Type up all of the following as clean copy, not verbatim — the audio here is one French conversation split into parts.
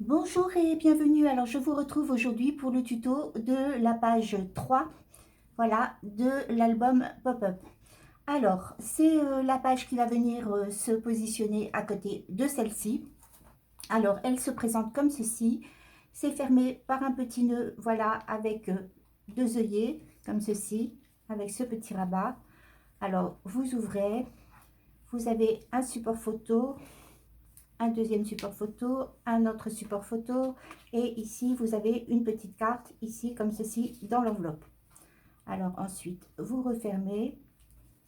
Bonjour et bienvenue. Alors je vous retrouve aujourd'hui pour le tuto de la page 3, voilà, de l'album Pop-up. Alors c'est la page qui va venir se positionner à côté de celle-ci. Alors elle se présente comme ceci. C'est fermé par un petit nœud, voilà, avec deux œillets comme ceci, avec ce petit rabat. Alors vous ouvrez, vous avez un support photo, un deuxième support photo, un autre support photo, et ici vous avez une petite carte ici comme ceci dans l'enveloppe. Alors ensuite vous refermez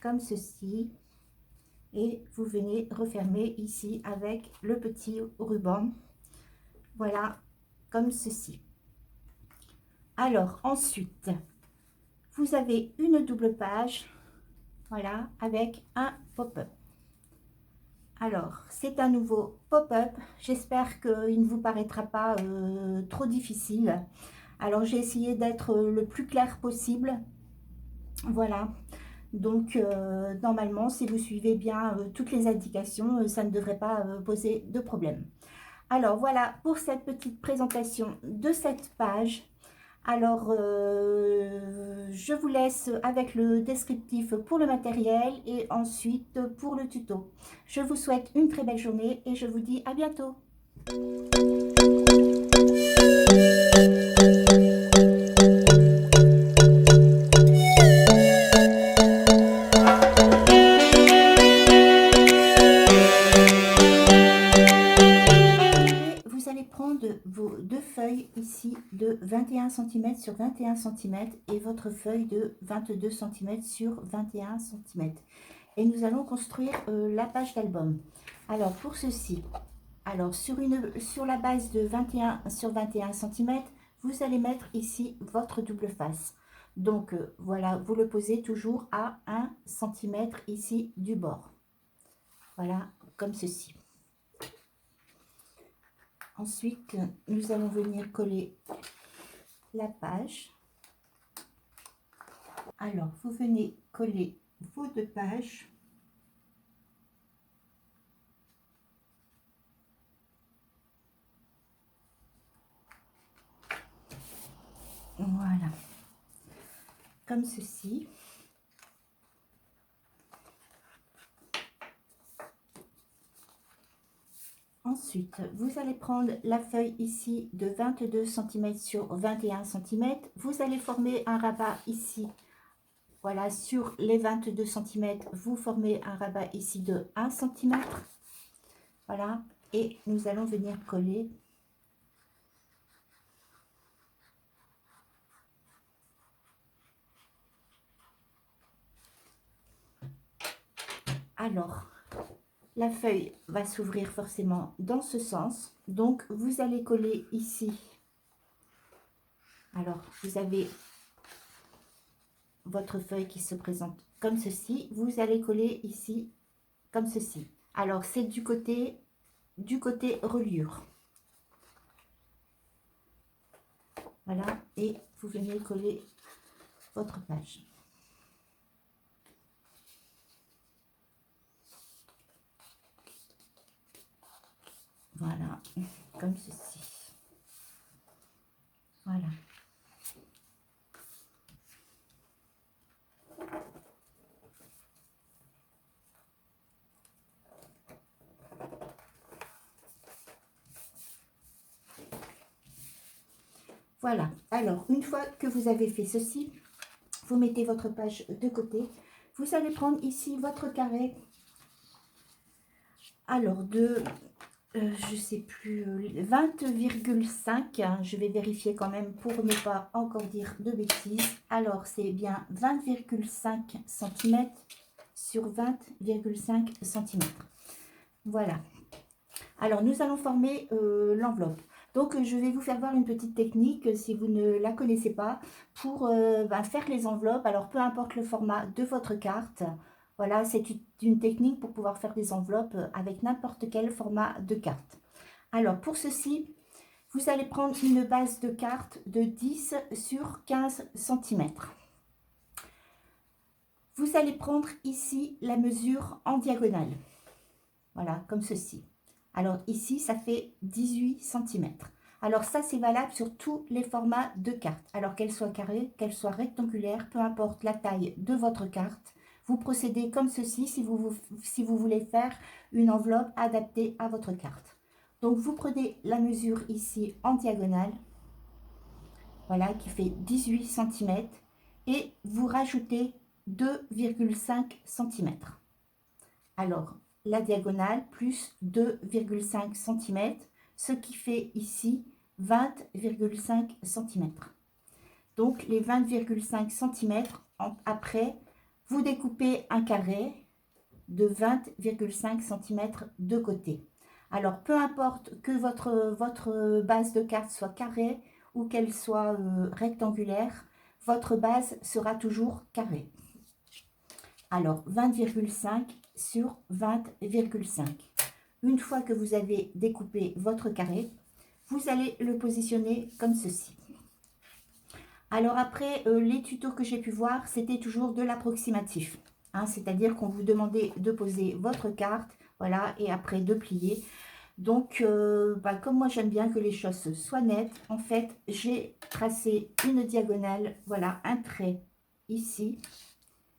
comme ceci et vous venez refermer ici avec le petit ruban, voilà, comme ceci. Alors ensuite vous avez une double page, voilà, avec un pop-up. Alors, c'est un nouveau pop-up. J'espère qu'il ne vous paraîtra pas trop difficile. Alors, j'ai essayé d'être le plus clair possible. Voilà. Donc, normalement, si vous suivez bien toutes les indications, ça ne devrait pas poser de problème. Alors, voilà pour cette petite présentation de cette page. Alors, je vous laisse avec le descriptif pour le matériel et ensuite pour le tuto. Je vous souhaite une très belle journée et je vous dis à bientôt. Vous allez prendre vos deux feuilles ici de 21 cm sur 21 cm et votre feuille de 22 cm sur 21 cm. Et nous allons construire la page d'album. Alors pour ceci, alors sur la base de 21 sur 21 cm, vous allez mettre ici votre double face. Donc voilà, vous le posez toujours à 1 cm ici du bord. Voilà, comme ceci. Ensuite, nous allons venir coller la page. Alors, vous venez coller vos deux pages. Voilà, comme ceci. Ensuite, vous allez prendre la feuille ici de 22 cm sur 21 cm. Vous allez former un rabat ici. Voilà, sur les 22 cm, vous formez un rabat ici de 1 cm. Voilà, et nous allons venir coller. Alors, la feuille va s'ouvrir forcément dans ce sens. Donc, vous allez coller ici. Alors, vous avez votre feuille qui se présente comme ceci. Vous allez coller ici comme ceci. Alors, c'est du côté reliure. Voilà, et vous venez coller votre page. Voilà, comme ceci. Voilà. Voilà. Alors, une fois que vous avez fait ceci, vous mettez votre page de côté. Vous allez prendre ici votre carré. Alors, de je sais plus, 20,5, hein, je vais vérifier quand même pour ne pas encore dire de bêtises. Alors, c'est bien 20,5 cm sur 20,5 cm. Voilà. Alors, nous allons former l'enveloppe. Donc, je vais vous faire voir une petite technique, si vous ne la connaissez pas, pour faire les enveloppes. Alors, peu importe le format de votre carte, voilà, c'est une technique pour pouvoir faire des enveloppes avec n'importe quel format de carte. Alors, pour ceci, vous allez prendre une base de carte de 10 sur 15 cm. Vous allez prendre ici la mesure en diagonale. Voilà, comme ceci. Alors ici, ça fait 18 cm. Alors ça, c'est valable sur tous les formats de cartes. Alors qu'elles soient carrées, qu'elles soient rectangulaires, peu importe la taille de votre carte. Vous procédez comme ceci si vous voulez faire une enveloppe adaptée à votre carte. Donc vous prenez la mesure ici en diagonale, voilà, qui fait 18 cm, et vous rajoutez 2,5 cm. Alors, la diagonale plus 2,5 cm, ce qui fait ici 20,5 cm. Donc, les 20,5 cm, après, vous découpez un carré de 20,5 cm de côté. Alors, peu importe que votre base de carte soit carrée ou qu'elle soit rectangulaire, votre base sera toujours carrée. Alors, 20,5 sur 20,5. Une fois que vous avez découpé votre carré, vous allez le positionner comme ceci. Alors après, les tutos que j'ai pu voir, c'était toujours de l'approximatif. Hein, c'est-à-dire qu'on vous demandait de poser votre carte, voilà, et après de plier. Donc, comme moi j'aime bien que les choses soient nettes, en fait, j'ai tracé une diagonale, voilà, un trait ici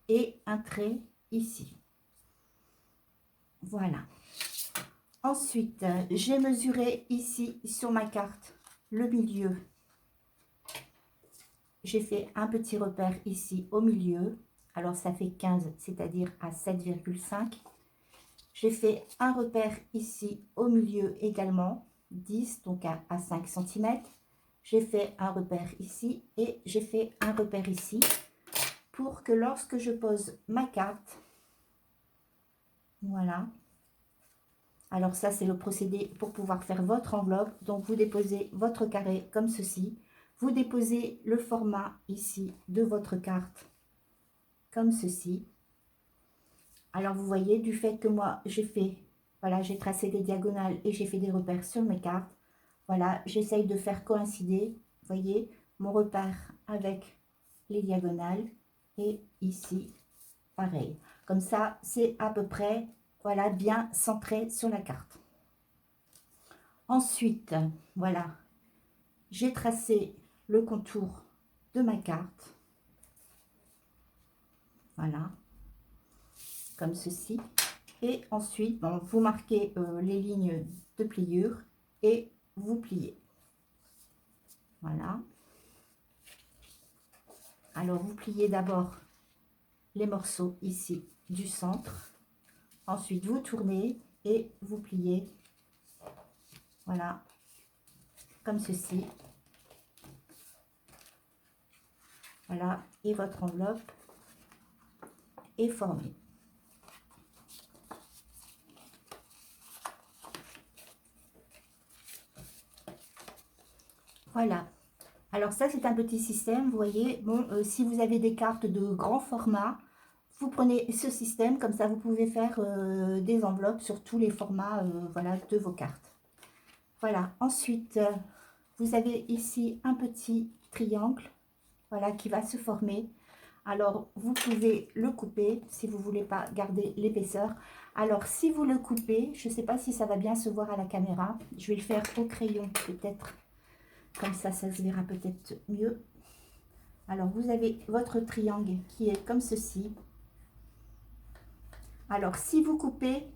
et un trait ici. Voilà. Ensuite, j'ai mesuré ici sur ma carte le milieu. J'ai fait un petit repère ici au milieu. Alors, ça fait 15, c'est-à-dire à 7,5. J'ai fait un repère ici au milieu également, 10, donc à 5 cm. J'ai fait un repère ici et j'ai fait un repère ici pour que lorsque je pose ma carte, voilà. Alors ça, c'est le procédé pour pouvoir faire votre enveloppe. Donc, vous déposez votre carré comme ceci. Vous déposez le format ici de votre carte comme ceci. Alors, vous voyez, du fait que moi, j'ai fait, voilà, j'ai tracé des diagonales et j'ai fait des repères sur mes cartes. Voilà, j'essaye de faire coïncider, vous voyez, mon repère avec les diagonales. Et ici, pareil. Comme ça, c'est à peu près, voilà, bien centré sur la carte. Ensuite, voilà, j'ai tracé le contour de ma carte. Voilà, comme ceci. Et ensuite, bon, vous marquez les lignes de pliure et vous pliez. Voilà. Alors, vous pliez d'abord les morceaux ici du centre. Ensuite, vous tournez et vous pliez. Voilà, comme ceci. Voilà, et votre enveloppe est formée. Voilà. Alors ça, c'est un petit système, vous voyez. Bon, si vous avez des cartes de grand format, vous prenez ce système, comme ça vous pouvez faire des enveloppes sur tous les formats voilà, de vos cartes. Voilà, ensuite, vous avez ici un petit triangle, voilà, qui va se former. Alors, vous pouvez le couper si vous ne voulez pas garder l'épaisseur. Alors, si vous le coupez, je ne sais pas si ça va bien se voir à la caméra. Je vais le faire au crayon, peut-être. Comme ça, ça se verra peut-être mieux. Alors, vous avez votre triangle qui est comme ceci. Alors, si vous coupez,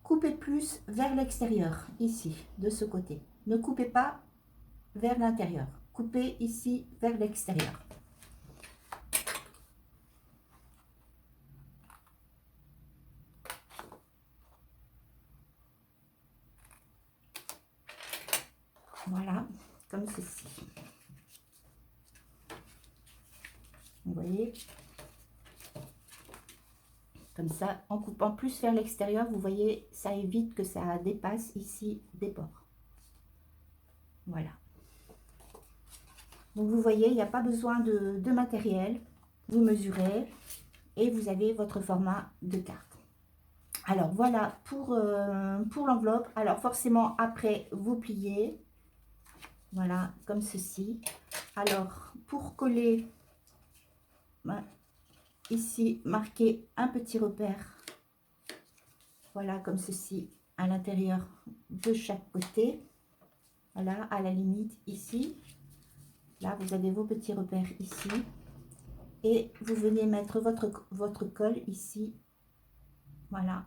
coupez plus vers l'extérieur, ici, de ce côté. Ne coupez pas vers l'intérieur. Coupez ici vers l'extérieur. Voilà, comme ceci. Vous voyez? Comme ça, en coupant plus vers l'extérieur, vous voyez, ça évite que ça dépasse ici des bords. Voilà. Donc, vous voyez, il n'y a pas besoin de matériel. Vous mesurez et vous avez votre format de carte. Alors, voilà pour l'enveloppe. Alors, forcément, après, vous pliez. Voilà, comme ceci. Alors, pour coller, ben, ici, marquez un petit repère. Voilà, comme ceci, à l'intérieur de chaque côté. Voilà, à la limite ici. Là, vous avez vos petits repères ici. Et vous venez mettre votre colle ici. Voilà,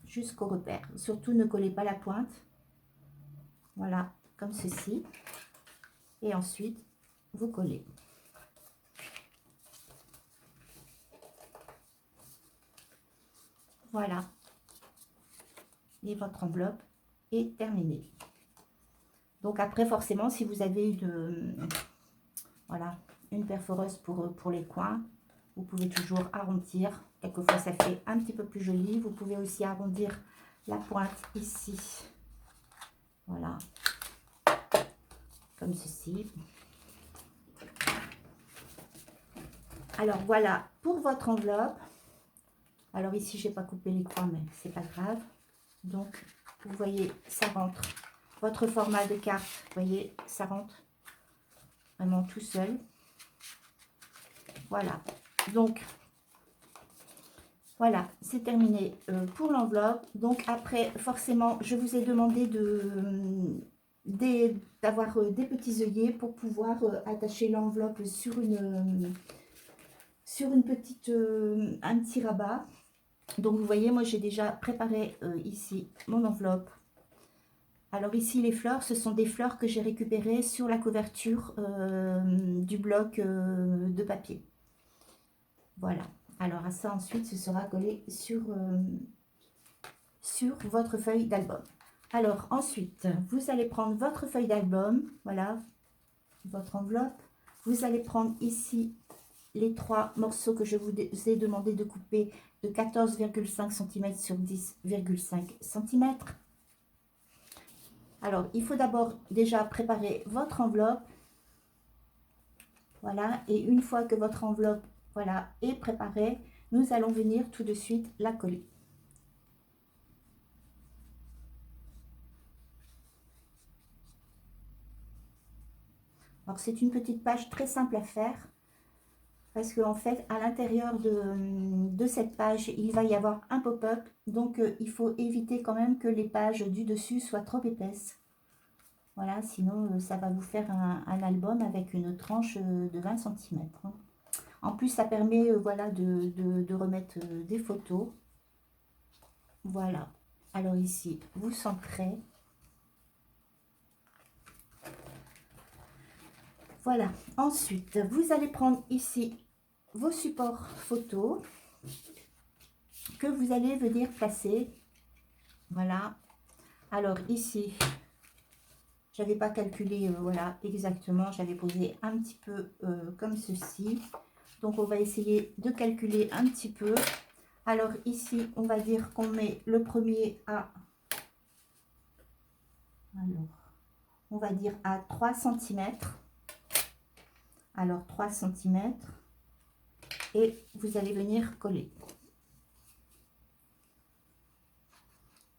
jusqu'au repère. Surtout, ne collez pas la pointe. Voilà, comme ceci. Et ensuite, vous collez. Voilà. Et votre enveloppe est terminée. Donc après, forcément, si vous avez voilà, une perforeuse pour les coins, vous pouvez toujours arrondir. Quelquefois, ça fait un petit peu plus joli. Vous pouvez aussi arrondir la pointe ici. Voilà. Comme ceci. Alors, voilà pour votre enveloppe. Alors ici, je n'ai pas coupé les coins, mais c'est pas grave. Donc, vous voyez, ça rentre. Votre format de carte, vous voyez, ça rentre vraiment tout seul. Voilà. Donc, voilà, c'est terminé pour l'enveloppe. Donc, après, forcément, je vous ai demandé d'avoir des petits œillets pour pouvoir attacher l'enveloppe sur une petite, un petit rabat. Donc, vous voyez, moi, j'ai déjà préparé ici mon enveloppe. Alors ici, les fleurs, ce sont des fleurs que j'ai récupérées sur la couverture du bloc de papier. Voilà. Alors à ça, ensuite, ce sera collé sur votre feuille d'album. Alors ensuite, vous allez prendre votre feuille d'album, voilà, votre enveloppe. Vous allez prendre ici les 3 morceaux que je vous ai demandé de couper de 14,5 cm sur 10,5 cm. Alors, il faut d'abord déjà préparer votre enveloppe. Voilà, et une fois que votre enveloppe, voilà, est préparée, nous allons venir tout de suite la coller. Alors, c'est une petite page très simple à faire. Parce qu'en fait, à l'intérieur de cette page, il va y avoir un pop-up. Donc, il faut éviter quand même que les pages du dessus soient trop épaisses. Voilà, sinon, ça va vous faire un album avec une tranche de 20 cm. En plus, ça permet voilà, de remettre des photos. Voilà. Alors ici, vous centrez. Voilà. Ensuite, vous allez prendre ici vos supports photos que vous allez venir placer. Voilà. Alors ici, j'avais pas calculé voilà exactement, j'avais posé un petit peu comme ceci. Donc on va essayer de calculer un petit peu. Alors ici, on va dire qu'on met le premier à, alors on va dire à 3 cm. Alors 3 cm. Et vous allez venir coller.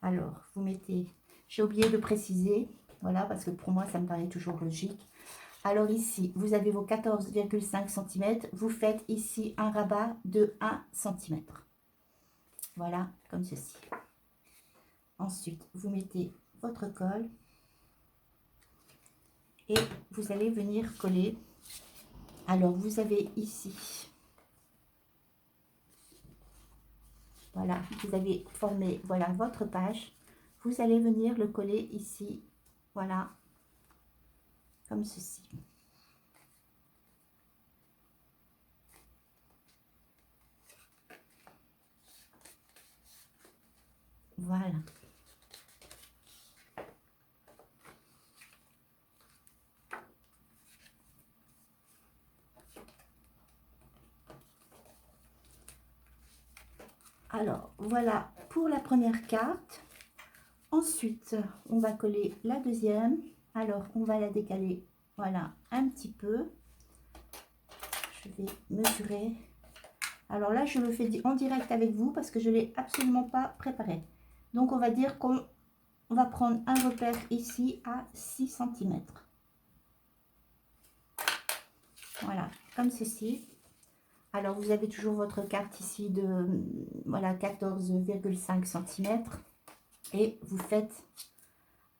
Alors, vous mettez, j'ai oublié de préciser, voilà, parce que pour moi, ça me paraît toujours logique. Alors ici, vous avez vos 14,5 cm. Vous faites ici un rabat de 1 cm. Voilà, comme ceci. Ensuite, vous mettez votre colle. Et vous allez venir coller. Alors, vous avez ici, voilà, vous avez formé, voilà, votre page. Vous allez venir le coller ici, voilà, comme ceci. Voilà. Alors, voilà pour la première carte. Ensuite, on va coller la deuxième. Alors, on va la décaler, voilà, un petit peu. Je vais mesurer. Alors là, je le fais en direct avec vous parce que je ne l'ai absolument pas préparé. Donc, on va dire qu'on va prendre un repère ici à 6 cm. Voilà, comme ceci. Alors, vous avez toujours votre carte ici de voilà 14,5 cm. et vous faites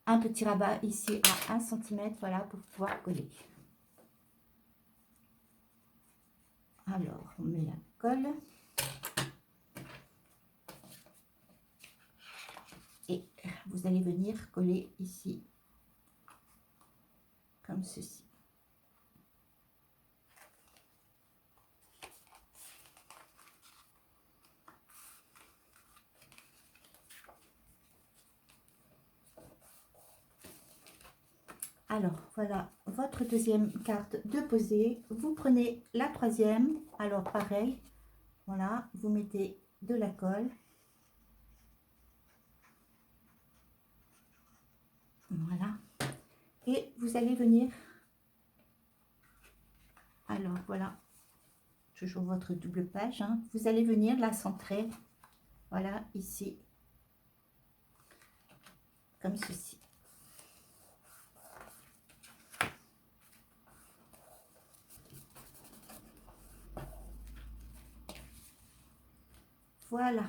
un petit rabat ici à 1 cm, voilà, pour pouvoir coller. Alors, on met la colle. Et vous allez venir coller ici, comme ceci. Alors, voilà votre deuxième carte de posée. Vous prenez la troisième. Alors, pareil, voilà, vous mettez de la colle. Voilà. Et vous allez venir... Alors, voilà, toujours votre double page. Hein. Vous allez venir la centrer, voilà, ici, comme ceci. Voilà.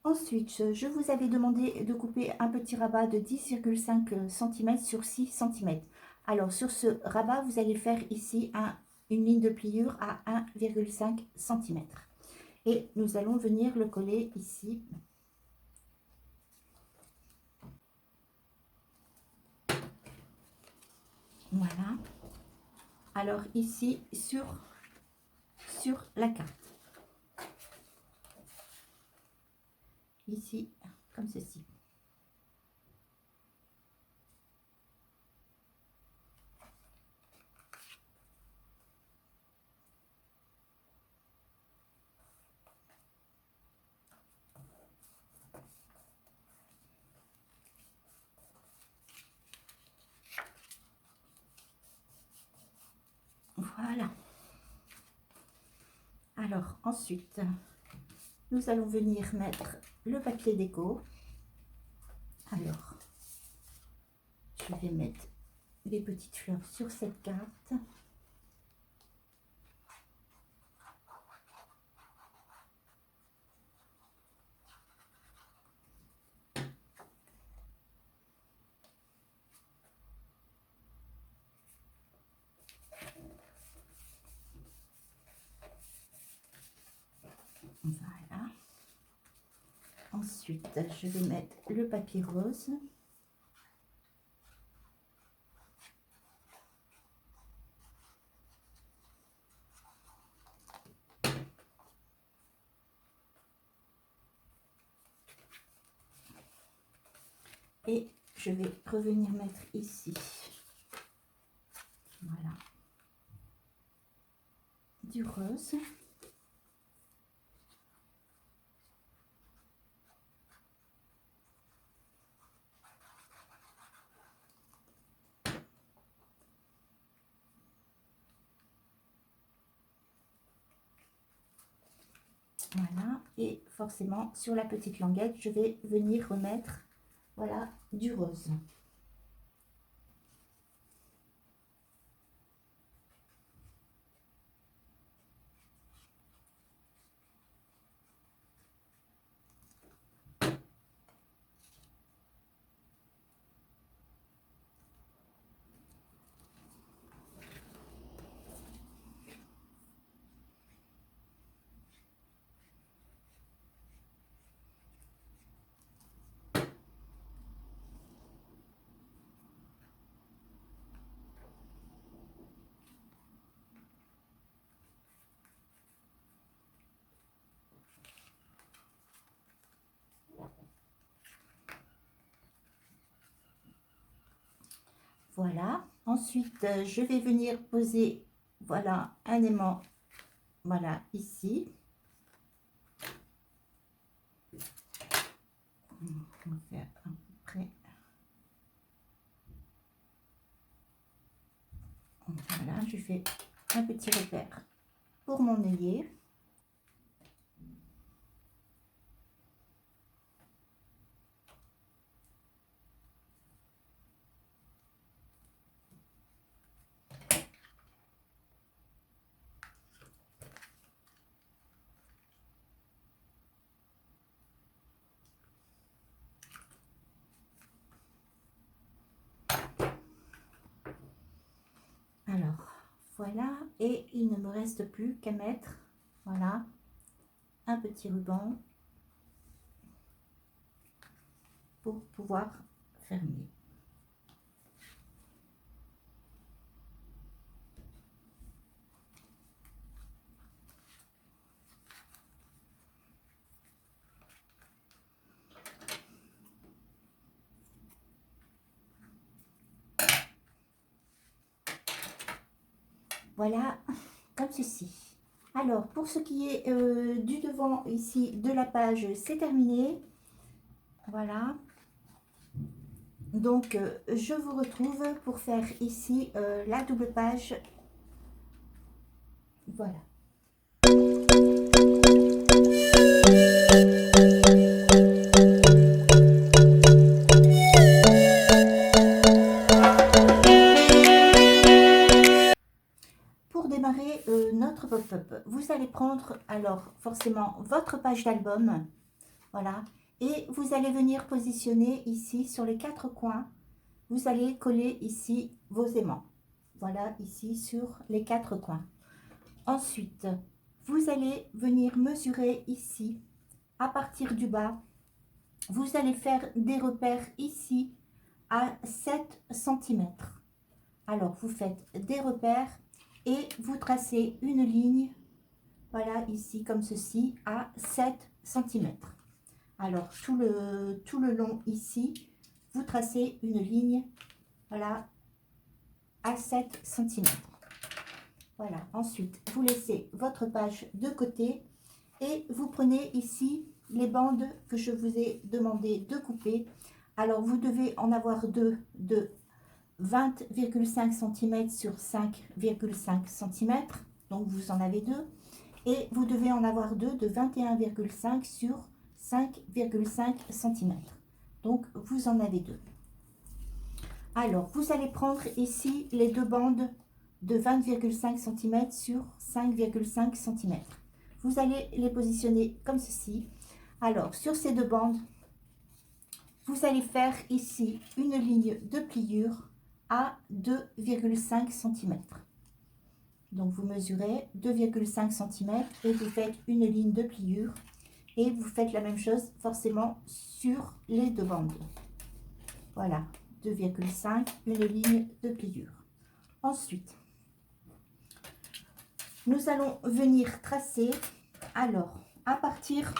Ensuite, je vous avais demandé de couper un petit rabat de 10,5 cm sur 6 cm. Alors, sur ce rabat, vous allez faire ici une ligne de pliure à 1,5 cm. Et nous allons venir le coller ici. Voilà. Alors, ici, sur la carte. Ici, comme ceci. Voilà. Alors, ensuite, nous allons venir mettre le papier déco. Alors, je vais mettre les petites fleurs sur cette carte. Voilà. Ensuite, je vais mettre le papier rose. Et je vais revenir mettre ici, voilà, du rose. Voilà, et forcément sur la petite languette, je vais venir remettre, voilà, du rose. Voilà, ensuite je vais venir poser, voilà, un aimant, voilà, ici. On va faire à peu près, voilà, je fais un petit repère pour mon œillet. Alors, voilà, et il ne me reste plus qu'à mettre, voilà, un petit ruban pour pouvoir fermer. Voilà, comme ceci. Alors, pour ce qui est du devant ici de la page, c'est terminé. Voilà. Donc, je vous retrouve pour faire ici la double page. Voilà. Pour démarrer notre pop-up, vous allez prendre alors forcément votre page d'album. Voilà. Et vous allez venir positionner ici sur les 4 coins. Vous allez coller ici vos aimants. Voilà, ici sur les 4 coins. Ensuite, vous allez venir mesurer ici, à partir du bas. Vous allez faire des repères ici à 7 cm. Alors, vous faites des repères et vous tracez une ligne, voilà, ici, comme ceci, à 7 cm. Alors, tout le long ici, vous tracez une ligne, voilà, à 7 cm. Voilà, ensuite, vous laissez votre page de côté et vous prenez ici les bandes que je vous ai demandé de couper. Alors, vous devez en avoir deux de 20,5 cm sur 5,5 cm. Donc, vous en avez deux. Et vous devez en avoir deux de 21,5 sur 5,5 cm. Donc, vous en avez deux. Alors, vous allez prendre ici les deux bandes de 20,5 cm sur 5,5 cm. Vous allez les positionner comme ceci. Alors, sur ces deux bandes, vous allez faire ici une ligne de pliure à 2,5 cm. Donc, vous mesurez 2,5 cm et vous faites une ligne de pliure. Et vous faites la même chose forcément sur les deux bandes. Voilà, 2,5, une ligne de pliure. Ensuite, nous allons venir tracer, alors, à partir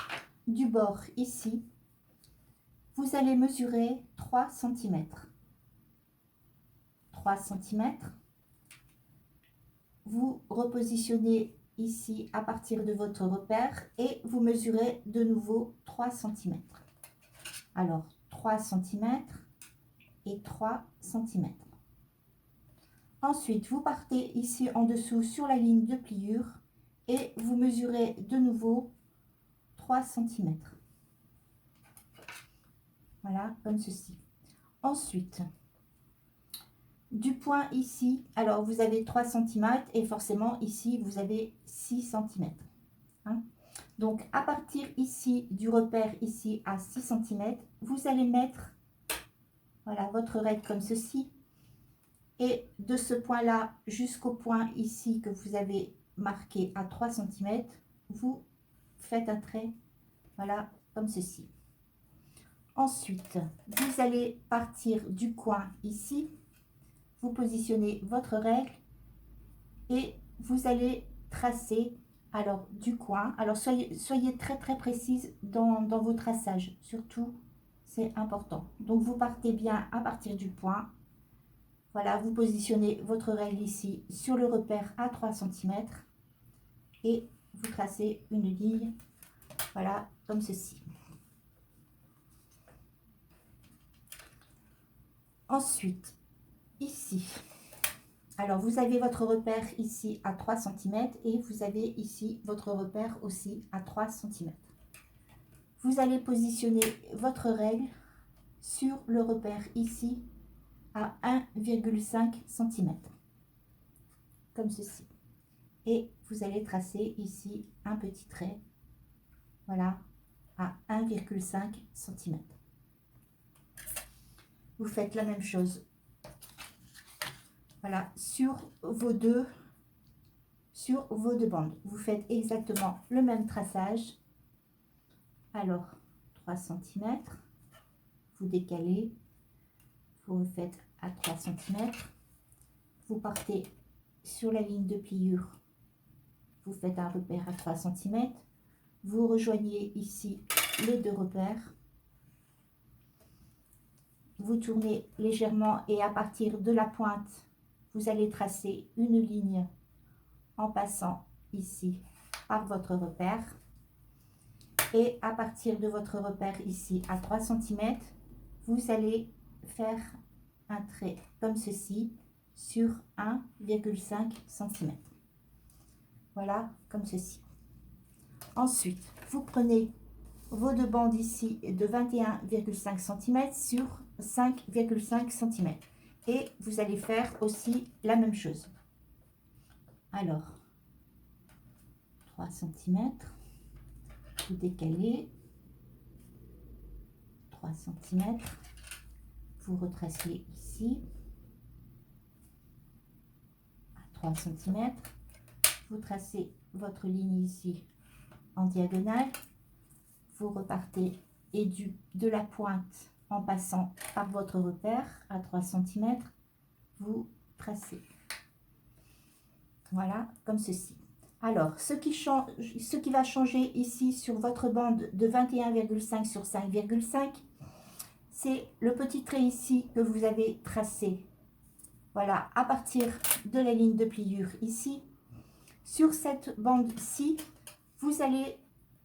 du bord ici, vous allez mesurer 3 cm. 3 cm. Vous repositionnez ici à partir de votre repère et vous mesurez de nouveau 3 cm. Alors, 3 cm et 3 cm. Ensuite, vous partez ici en dessous sur la ligne de pliure et vous mesurez de nouveau 3 cm. Voilà, comme ceci. Ensuite, du point ici, alors vous avez 3 cm et forcément ici, vous avez 6 cm. Hein? Donc, à partir ici du repère ici à 6 cm, vous allez mettre voilà, votre règle comme ceci. Et de ce point-là jusqu'au point ici que vous avez marqué à 3 cm, vous faites un trait, voilà, comme ceci. Ensuite, vous allez partir du coin ici, vous positionnez votre règle et vous allez tracer, alors du coin, alors soyez très très précise dans vos traçages, surtout, c'est important. Donc, vous partez bien à partir du point. Voilà, vous positionnez votre règle ici sur le repère à 3 cm et vous tracez une ligne, voilà, comme ceci. Ensuite, ici, alors vous avez votre repère ici à 3 cm et vous avez ici votre repère aussi à 3 cm. Vous allez positionner votre règle sur le repère ici à 1,5 cm, comme ceci. Et vous allez tracer ici un petit trait, voilà, à 1,5 cm. Vous faites la même chose, Voilà, sur vos deux bandes. Vous faites exactement le même traçage. Alors, 3 cm, vous décalez, vous refaites à 3 cm, vous partez sur la ligne de pliure, vous faites un repère à 3 cm, vous rejoignez ici les deux repères, vous tournez légèrement et à partir de la pointe, vous allez tracer une ligne en passant ici par votre repère. Et à partir de votre repère ici à 3 cm, vous allez faire un trait comme ceci sur 1,5 cm. Voilà, comme ceci. Ensuite, vous prenez vos deux bandes ici de 21,5 cm sur 5,5 cm. Et vous allez faire aussi la même chose. Alors, 3 cm, vous décalez, 3 cm, vous retracez ici, à 3 cm, vous tracez votre ligne ici en diagonale, vous repartez et de la pointe en passant par votre repère à 3 cm, vous tracez. Voilà, comme ceci. Alors, ce qui va changer ici sur votre bande de 21,5 sur 5,5, c'est le petit trait ici que vous avez tracé. Voilà, à partir de la ligne de pliure ici. Sur cette bande-ci, vous allez,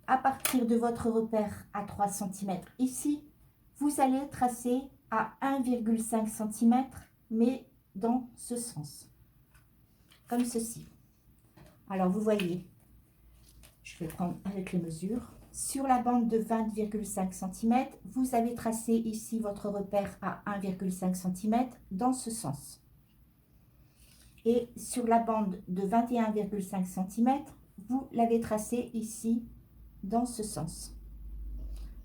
à partir de votre repère à 3 cm ici, vous allez tracer à 1,5 cm, mais dans ce sens, comme ceci. Alors, vous voyez, je vais prendre avec les mesures. Sur la bande de 20,5 cm, vous avez tracé ici votre repère à 1,5 cm dans ce sens. Et sur la bande de 21,5 cm, vous l'avez tracé ici dans ce sens.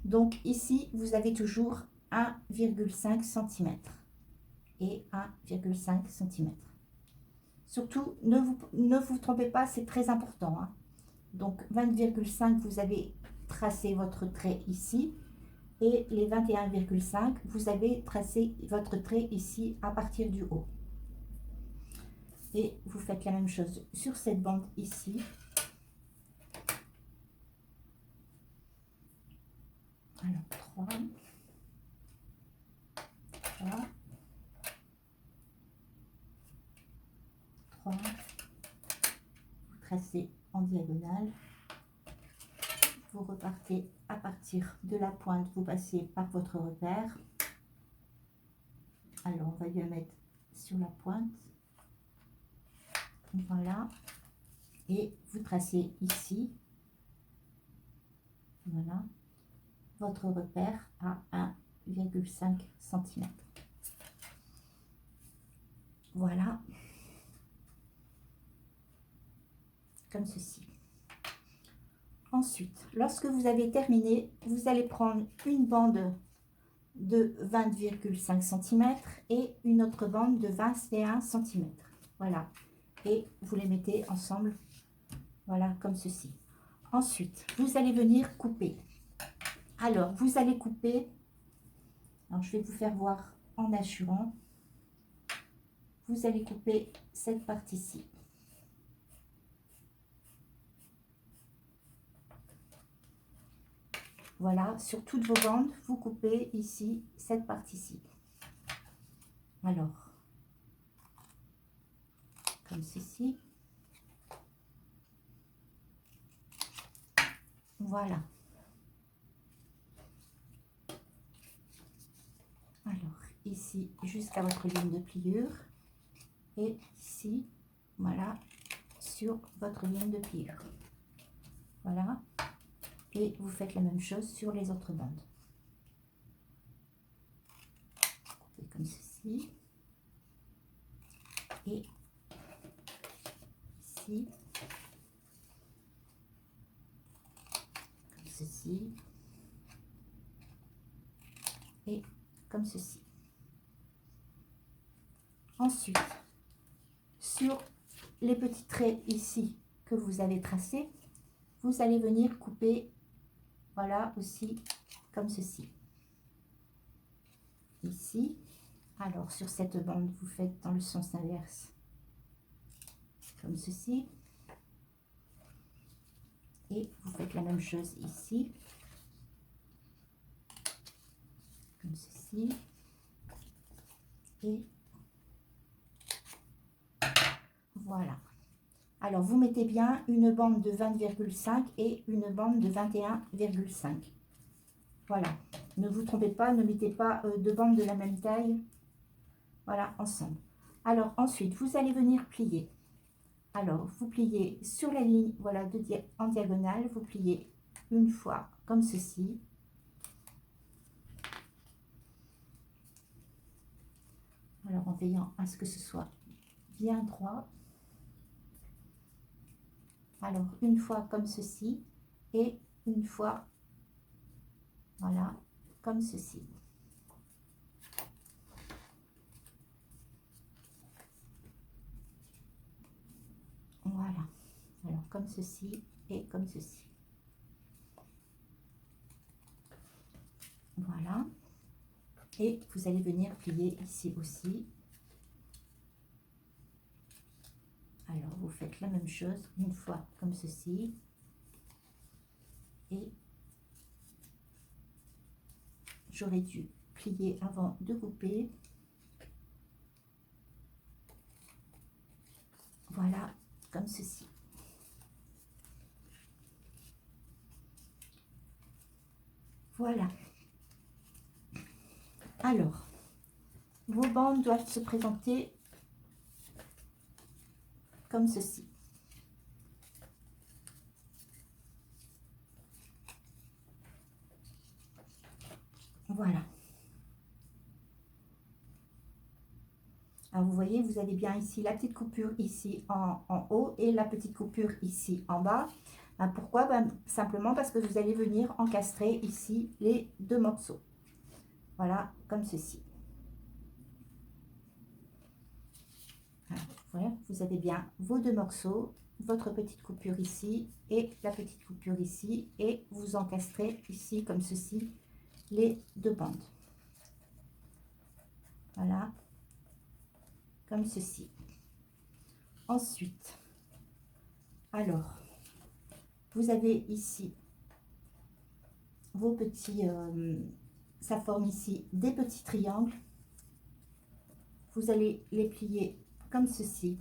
Donc ici, vous avez toujours 1,5 cm et 1,5 cm. Surtout, ne vous trompez pas, c'est très important, hein. Donc 20,5, vous avez tracé votre trait ici. Et les 21,5, vous avez tracé votre trait ici à partir du haut. Et vous faites la même chose sur cette bande ici. Alors 3, 3, 3, vous tracez en diagonale, vous repartez à partir de la pointe, vous passez par votre repère. Alors on va lui mettre sur la pointe, voilà, et vous tracez ici, voilà, votre repère à 1,5 cm. Voilà, comme ceci. Ensuite, lorsque vous avez terminé, vous allez prendre une bande de 20,5 cm et une autre bande de 21 cm. Voilà, et vous les mettez ensemble, voilà, comme ceci. Ensuite, vous allez venir couper. Alors, vous allez couper, alors je vais vous faire voir en assurant, vous allez couper cette partie-ci. Voilà, sur toutes vos bandes, vous coupez ici, cette partie-ci. Alors, comme ceci. Voilà. Alors, ici, jusqu'à votre ligne de pliure. Et ici, voilà, sur votre ligne de pliure. Voilà. Et vous faites la même chose sur les autres bandes. Coupez comme ceci. Et ici. Comme ceci. Et comme ceci. Ensuite, sur les petits traits ici que vous avez tracés, vous allez venir couper, voilà, aussi, comme ceci. Ici, alors sur cette bande, vous faites dans le sens inverse, comme ceci. Et vous faites la même chose ici, comme ceci. Et voilà. Alors, vous mettez bien une bande de 20,5 et une bande de 21,5. Voilà. Ne vous trompez pas, ne mettez pas deux bandes de la même taille. Voilà, ensemble. Alors, ensuite, vous allez venir plier. Alors, vous pliez sur la ligne, voilà, en diagonale. Vous pliez une fois, comme ceci. Alors, en veillant à ce que ce soit bien droit. Alors, une fois comme ceci et une fois, voilà, comme ceci. Voilà. Alors, comme ceci et comme ceci. Voilà. Et vous allez venir plier ici aussi. Alors, vous faites la même chose une fois comme ceci. Et j'aurais dû plier avant de couper. Voilà, comme ceci. Voilà. Alors, vos bandes doivent se présenter comme ceci. Voilà. Alors, vous voyez, vous avez bien ici la petite coupure ici en haut et la petite coupure ici en bas. Pourquoi? Simplement parce que vous allez venir encastrer ici les deux morceaux. Voilà, comme ceci. Alors, voilà, vous avez bien vos deux morceaux, votre petite coupure ici et la petite coupure ici. Et vous encastrez ici, comme ceci, les deux bandes. Voilà, comme ceci. Ensuite, alors, vous avez ici vos petits, ça forme ici des petits triangles. Vous allez les plier comme ceci.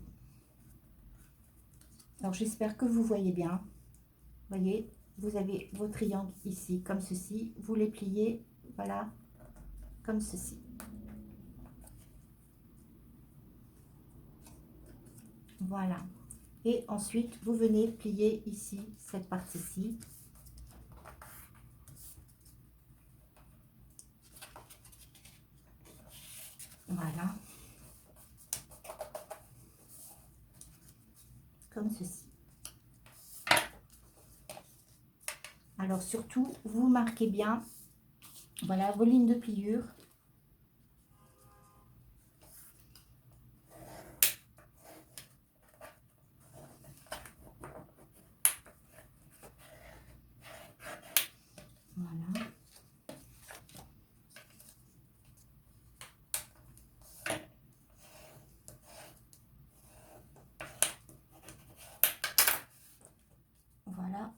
Alors, j'espère que vous voyez bien. Vous voyez, vous avez vos triangles ici, comme ceci. Vous les pliez, voilà, comme ceci. Voilà. Et ensuite, vous venez plier ici, cette partie-ci. Voilà. Comme ceci. Alors, surtout, vous marquez bien, voilà, vos lignes de pliure. Voilà. Voilà,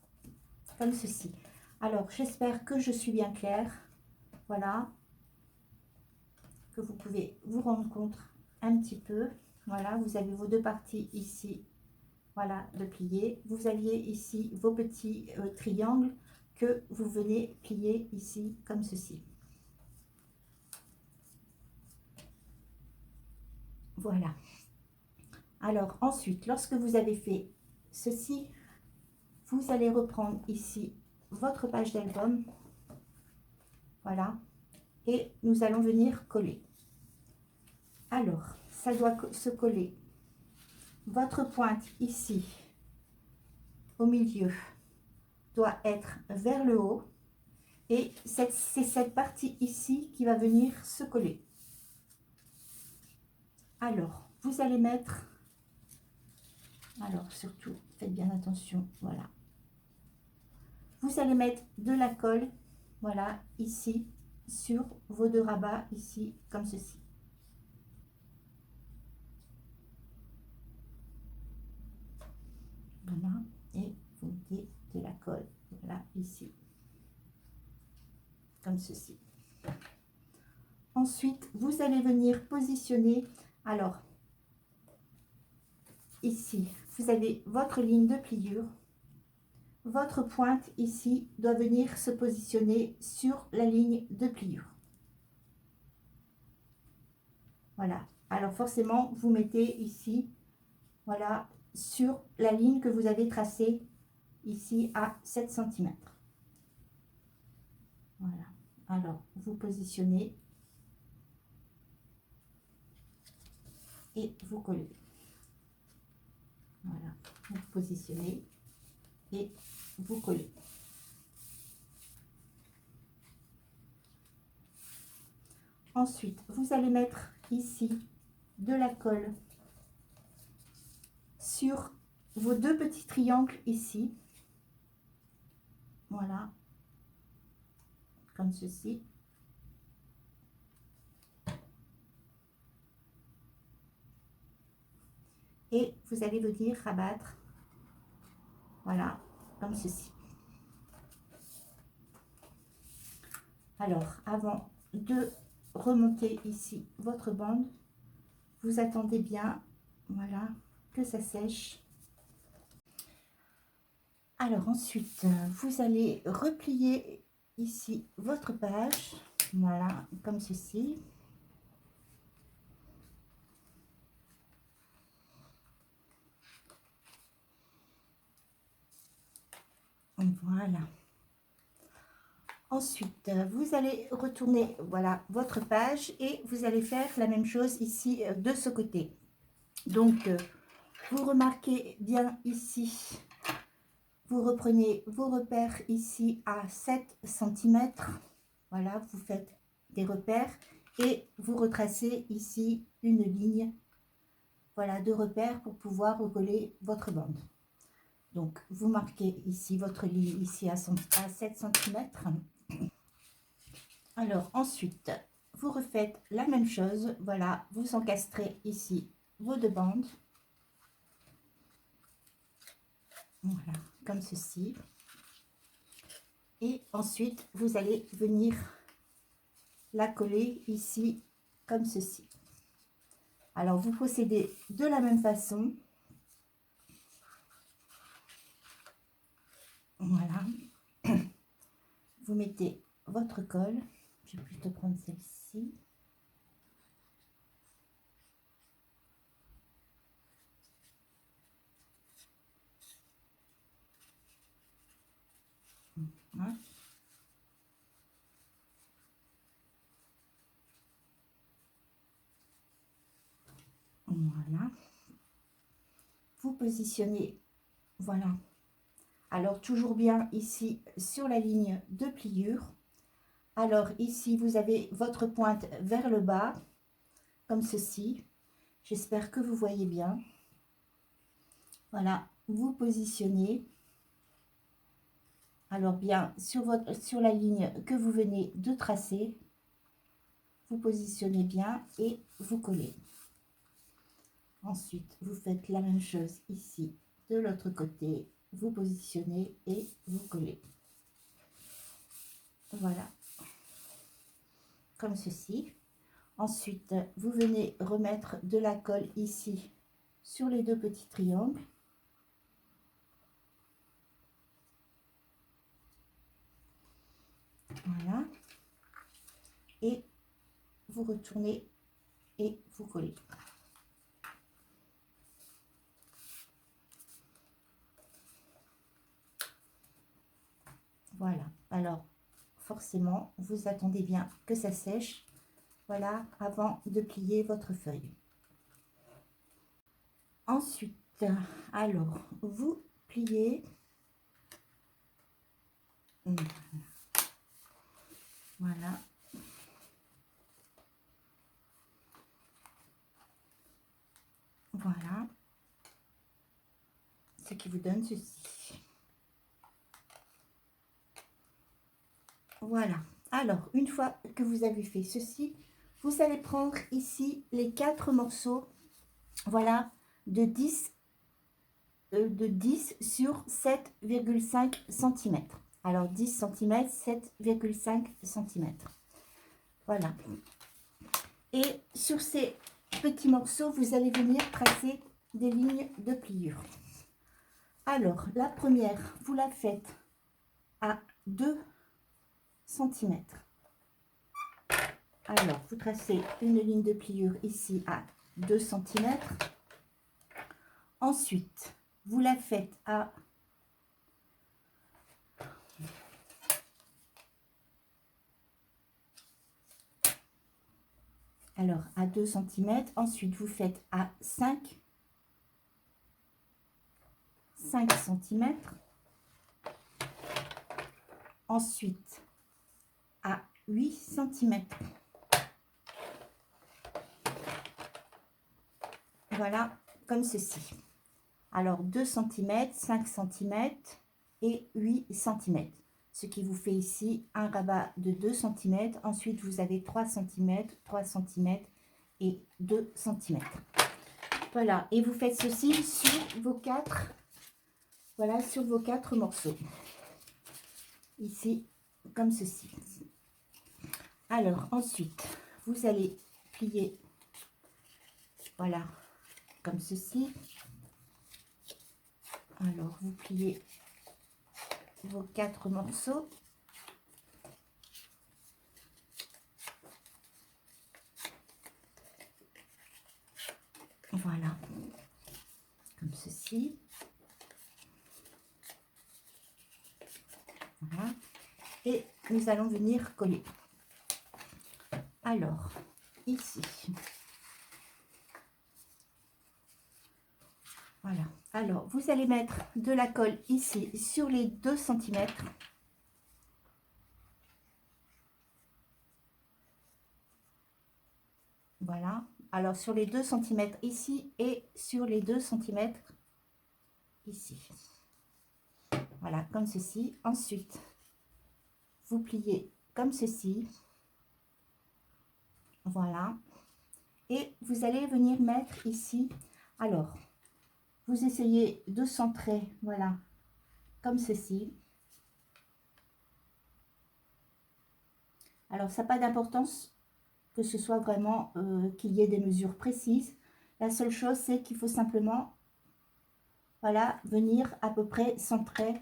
comme ceci. Alors, j'espère que je suis bien claire. Voilà, que vous pouvez vous rendre compte un petit peu. Voilà, vous avez vos deux parties ici, voilà, de plier. Vous aviez ici vos petits triangles que vous venez plier ici, comme ceci. Voilà. Alors, ensuite, lorsque vous avez fait ceci, vous allez reprendre ici votre page d'album. Voilà. Et nous allons venir coller. Alors, ça doit se coller. Votre pointe ici, au milieu, doit être vers le haut. Et c'est cette partie ici qui va venir se coller. Alors, vous allez mettre Alors, surtout, faites bien attention. Voilà. Vous allez mettre de la colle, voilà, ici, sur vos deux rabats, ici, comme ceci. Voilà. Et vous mettez de la colle, voilà, ici, comme ceci. Ensuite, vous allez venir positionner, alors, ici, vous avez votre ligne de pliure. Votre pointe ici doit venir se positionner sur la ligne de pliure. Voilà. Alors forcément, vous mettez ici, voilà, sur la ligne que vous avez tracée ici à 7 cm. Voilà. Alors, vous positionnez et vous collez. Voilà. Vous positionnez et vous collez. Ensuite, vous allez mettre ici de la colle sur vos deux petits triangles ici. Voilà. Comme ceci. Et vous allez venir rabattre, voilà, comme ceci. Alors, avant de remonter ici votre bande, vous attendez bien, voilà, que ça sèche. Alors ensuite, vous allez replier ici votre page, voilà, comme ceci. Voilà. Ensuite, vous allez retourner, voilà, votre page et vous allez faire la même chose ici de ce côté. Donc, vous remarquez bien ici, vous reprenez vos repères ici à 7 cm. Voilà, vous faites des repères et vous retracez ici une ligne, voilà, de repères pour pouvoir recoller votre bande. Donc, vous marquez ici votre ligne ici à 7 cm. Alors, ensuite, vous refaites la même chose. Voilà, vous encastrez ici vos deux bandes. Voilà, comme ceci. Et ensuite, vous allez venir la coller ici, comme ceci. Alors, vous procédez de la même façon. Voilà. Vous mettez votre colle. Je vais plutôt prendre celle-ci. Voilà. Voilà. Vous positionnez, voilà. Alors, toujours bien ici sur la ligne de pliure. Alors, ici, vous avez votre pointe vers le bas, comme ceci. J'espère que vous voyez bien. Voilà, vous positionnez. Alors, bien sur la ligne que vous venez de tracer, vous positionnez bien et vous collez. Ensuite, vous faites la même chose ici de l'autre côté. Vous positionnez et vous collez. Voilà, comme ceci. Ensuite, vous venez remettre de la colle ici sur les deux petits triangles. Voilà. Et vous retournez et vous collez. Voilà. Alors, forcément, vous attendez bien que ça sèche. Voilà, avant de plier votre feuille. Ensuite, alors, vous pliez. Voilà. Voilà. ce qui vous donne ceci. Voilà. Alors, une fois que vous avez fait ceci, vous allez prendre ici les 4 morceaux, voilà, de 10 sur 7,5 cm. Alors, 10 cm, 7,5 cm. Voilà. Et sur ces petits morceaux, vous allez venir tracer des lignes de pliure. Alors, la première, vous la faites à 2 cm. Alors, vous tracez une ligne de pliure ici à 2 cm. Ensuite, vous la faites à 2 cm. Ensuite, vous faites à 5 cm. Ensuite, à 8 cm. Voilà, comme ceci. Alors, 2 cm, 5 cm et 8 cm. Ce qui vous fait ici un rabat de 2 cm. Ensuite, vous avez 3 cm, 3 cm et 2 cm. Voilà, et vous faites ceci sur vos 4, voilà, sur vos 4 morceaux. Ici, comme ceci. Alors, ensuite, vous allez plier, voilà, comme ceci. Alors, vous pliez vos 4 morceaux. Voilà, comme ceci. Voilà. Et nous allons venir coller. Alors, ici. Voilà. Alors, vous allez mettre de la colle ici sur les 2 cm. Voilà. Alors, sur les 2 cm ici et sur les 2 cm ici. Voilà, comme ceci. Ensuite, vous pliez comme ceci. Voilà. Et vous allez venir mettre ici. Alors, vous essayez de centrer, voilà, comme ceci. Alors, ça n'a pas d'importance que ce soit vraiment qu'il y ait des mesures précises. La seule chose, c'est qu'il faut simplement, voilà, venir à peu près centrer.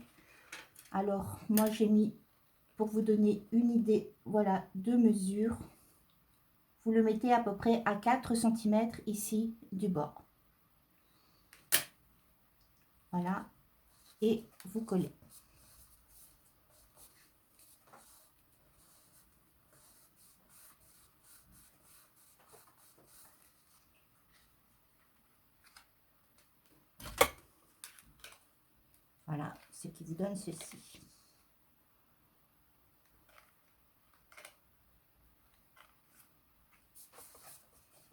Alors, moi, j'ai mis, pour vous donner une idée, voilà, de mesure. Vous le mettez à peu près à 4 cm ici du bord. Voilà, et vous collez. Voilà, ce qui vous donne ceci.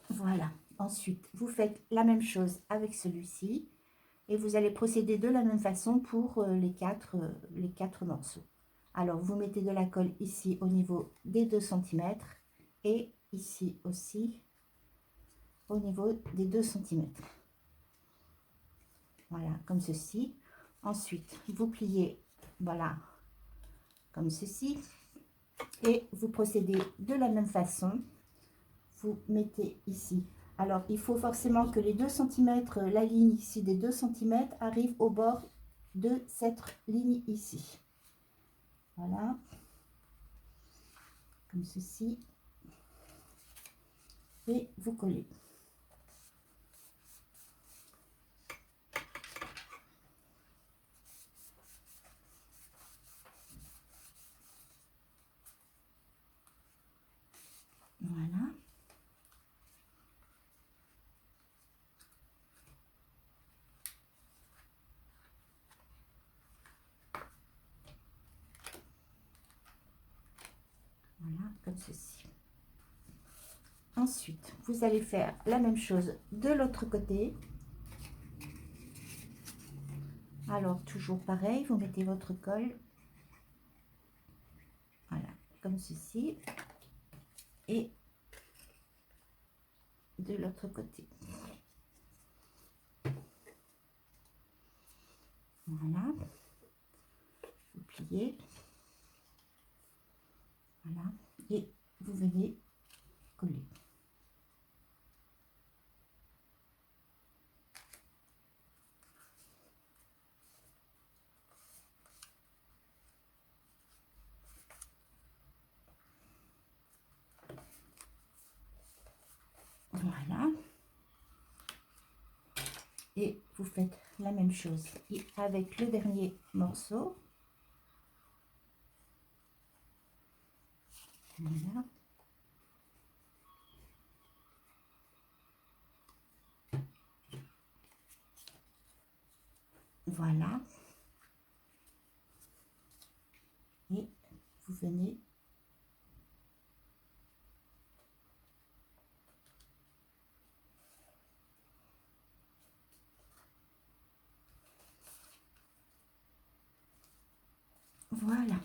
Voilà, ensuite, vous faites la même chose avec celui-ci. Et vous allez procéder de la même façon pour les quatre morceaux. Alors, vous mettez de la colle ici au niveau des 2 cm et ici aussi au niveau des 2 cm. Voilà, comme ceci. Ensuite, vous pliez, voilà, comme ceci. Et vous procédez de la même façon. Vous mettez ici. Alors, il faut forcément que les 2 cm, la ligne ici des 2 cm, arrive au bord de cette ligne ici. Voilà. Comme ceci. Et vous collez. Voilà. Voilà, comme ceci. Ensuite, vous allez faire la même chose de l'autre côté. Alors, toujours pareil, vous mettez votre colle, voilà, comme ceci, et de l'autre côté. Voilà, vous pliez, voilà, et vous venez coller. Voilà. Et vous faites la même chose et avec le dernier morceau. Voilà. Voilà. Et vous venez voilà.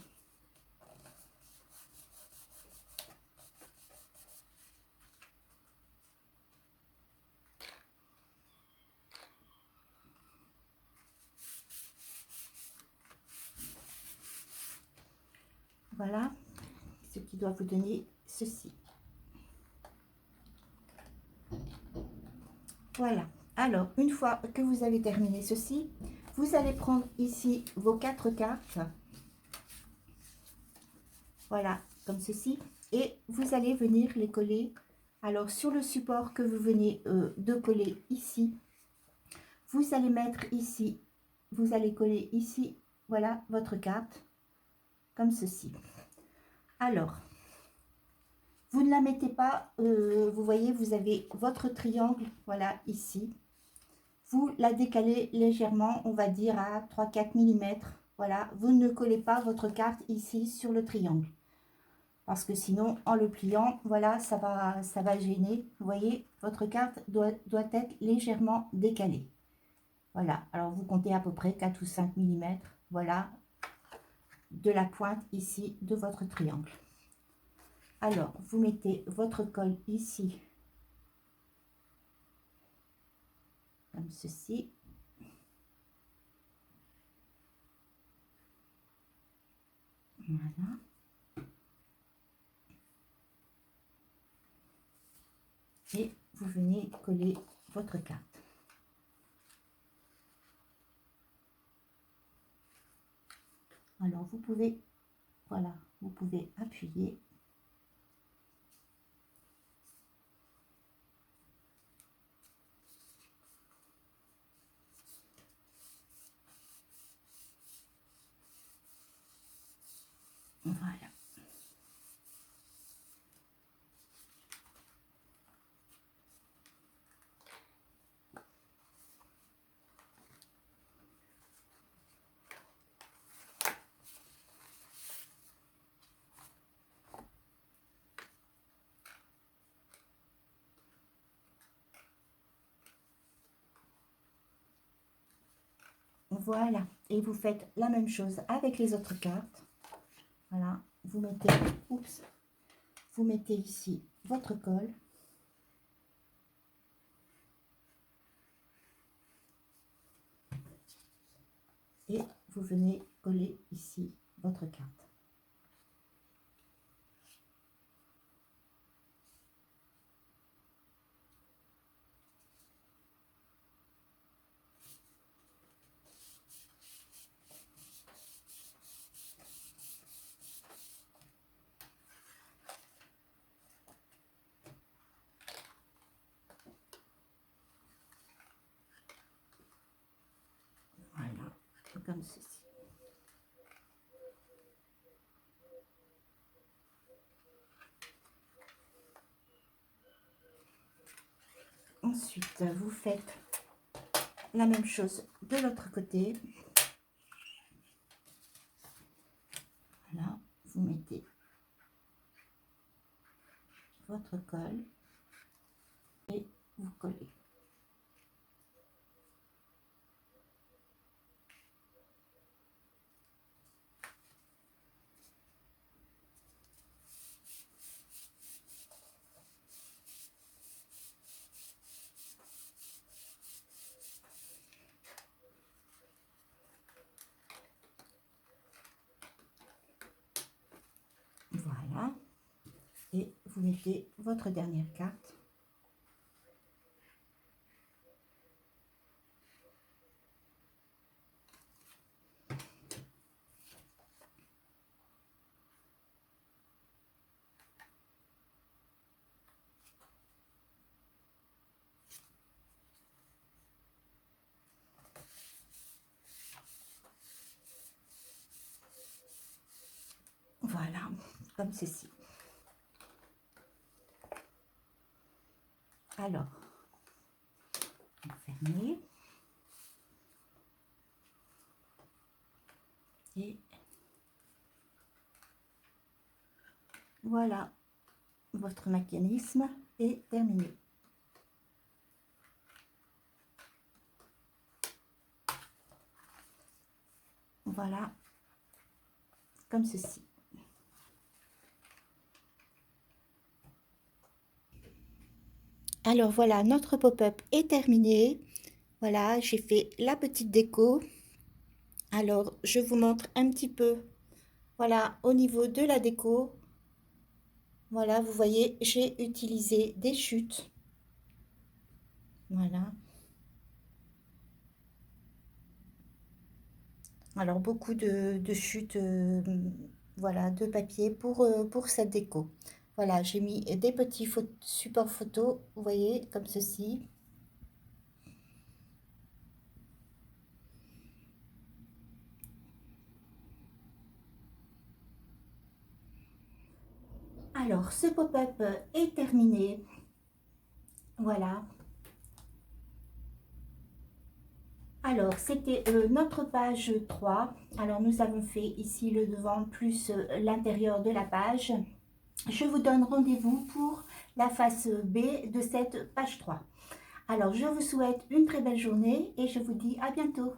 Voilà ce qui doit vous donner ceci. Voilà. Alors, une fois que vous avez terminé ceci, vous allez prendre ici vos 4 cartes. Voilà, comme ceci. Et vous allez venir les coller. Alors, sur le support que vous venez de coller ici, vous allez mettre ici, vous allez coller ici, voilà, votre carte, comme ceci. Alors, vous ne la mettez pas, vous voyez, vous avez votre triangle, voilà, ici. Vous la décalez légèrement, on va dire à 3-4 mm. Voilà, vous ne collez pas votre carte ici sur le triangle. Parce que sinon, en le pliant, voilà, ça va gêner. Vous voyez, votre carte doit être légèrement décalée. Voilà, alors vous comptez à peu près 4 ou 5 mm. Voilà, de la pointe ici de votre triangle. Alors, vous mettez votre colle ici, comme ceci. Voilà. Et vous venez coller votre carte. Alors, vous pouvez, voilà, vous pouvez appuyer. Voilà. Voilà, et vous faites la même chose avec les autres cartes. Voilà, vous mettez, oups, vous mettez ici votre colle. Et vous venez coller ici votre carte. Voilà, comme ceci. Ensuite, vous faites la même chose de l'autre côté. Voilà, vous mettez votre colle et vous collez. Voilà. Et vous mettez votre dernière carte. Voilà, comme ceci. Alors, fermez. Et voilà, votre mécanisme est terminé. Voilà, comme ceci. Alors voilà, notre pop-up est terminé. Voilà, j'ai fait la petite déco. Alors, je vous montre un petit peu, voilà, au niveau de la déco. Voilà, vous voyez, j'ai utilisé des chutes. Voilà. Alors, beaucoup de chutes, voilà, de papier pour cette déco. Voilà, j'ai mis des petits supports photos, vous voyez, comme ceci. Alors, ce pop-up est terminé. Voilà. Alors, c'était notre page 3. Alors, nous avons fait ici le devant plus l'intérieur de la page. Je vous donne rendez-vous pour la face B de cette page 3. Alors, je vous souhaite une très belle journée et je vous dis à bientôt.